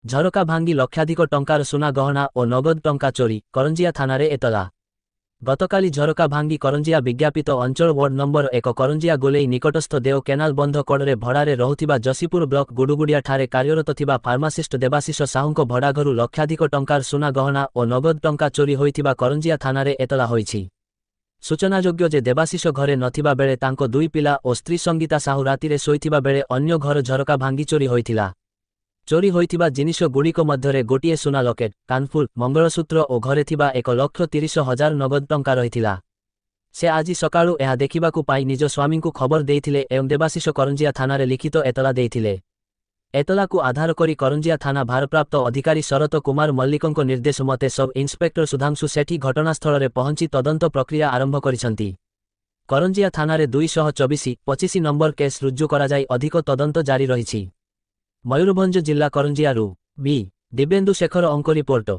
ଝରକା ଭାଙ୍ଗି ଲକ୍ଷାଧିକ ଟଙ୍କାର ସୁନା ଗହଣା ଓ ନଗଦ ଟଙ୍କା ଚୋରି, କରଞ୍ଜିଆ ଥାନାରେ ଏତଲା। ଗତକାଲି ଝରକା ଭାଙ୍ଗି କରଞ୍ଜିଆ ବିଜ୍ଞାପିତ ଅଞ୍ଚଳ ୱାର୍ଡ ନମ୍ବର 1 କରଞ୍ଜିଆ ଗୋଲେଇ ନିକଟସ୍ଥ ଦେଓ କେନାଲ ବନ୍ଧ କଡ଼ରେ ଭଡ଼ାରେ ରହୁଥିବା ଯଶୀପୁର ବ୍ଲକ ଗୁଡୁଗୁଡିଆଠାରେ କାର୍ଯ୍ୟରତ ଥିବା ଫାର୍ମାସିଷ୍ଟ ଦେବାଶିଷ ସାହୁଙ୍କ ଭଡ଼ାଘରୁ ଲକ୍ଷାଧିକ ଟଙ୍କାର ସୁନା ଗହଣା ଓ ନଗଦ ଟଙ୍କା ଚୋରି ହୋଇଥିବା କରଞ୍ଜିଆ ଥାନାରେ ଏତଲା ହୋଇଛି। ସୂଚନାଯୋଗ୍ୟ ଯେ ଦେବାଶିଷ ଘରେ ନଥିବା ବେଳେ ତାଙ୍କ ଦୁଇ ପିଲା ଓ ସ୍ତ୍ରୀ ସଙ୍ଗୀତା ସାହୁ ରାତିରେ ଶୋଇଥିବା ବେଳେ ଅନ୍ୟ ଘର ଝରକା ଭାଙ୍ଗି ଚୋରି ହୋଇଥିଲା। ଚୋରି ହୋଇଥିବା ଜିନିଷଗୁଡ଼ିକ ମଧ୍ୟରେ ଗୋଟିଏ ସୁନା ଲକେଟ୍, କାନଫୁଲ, ମଙ୍ଗଳସୂତ୍ର ଓ ଘରେ ଥିବା 1,30,000 ନଗଦ ଟଙ୍କା ରହିଥିଲା। ସେ ଆଜି ସକାଳୁ ଏହା ଦେଖିବାକୁ ପାଇ ନିଜ ସ୍ୱାମୀଙ୍କୁ ଖବର ଦେଇଥିଲେ ଏବଂ ଦେବାଶିଷ କରଞ୍ଜିଆ ଥାନାରେ ଲିଖିତ ଏତଲା ଦେଇଥିଲେ। ଏତଲାକୁ ଆଧାର କରି କରଞ୍ଜିଆ ଥାନା ଭାରପ୍ରାପ୍ତ ଅଧିକାରୀ ଶରତ କୁମାର ମଲ୍ଲିକଙ୍କ ନିର୍ଦ୍ଦେଶ ମତେ ସବ୍ ଇନ୍ସପେକ୍ଟର ସୁଧାଂଶୁ ସେଠୀ ଘଟଣାସ୍ଥଳରେ ପହଞ୍ଚି ତଦନ୍ତ ପ୍ରକ୍ରିୟା ଆରମ୍ଭ କରିଛନ୍ତି। କରଞ୍ଜିଆ ଥାନାରେ 224/25 ନମ୍ବର କେସ୍ ରୁଜୁ କରାଯାଇ ଅଧିକ ତଦନ୍ତ ଜାରି ରହିଛି। ମୟୂରଭଞ୍ଜ ଜିଲ୍ଲା କରଞ୍ଜିଆରୁ ବି ଦିବ୍ୟେନ୍ଦୁ ଶେଖର ଅଙ୍କ ରିପୋର୍ଟ।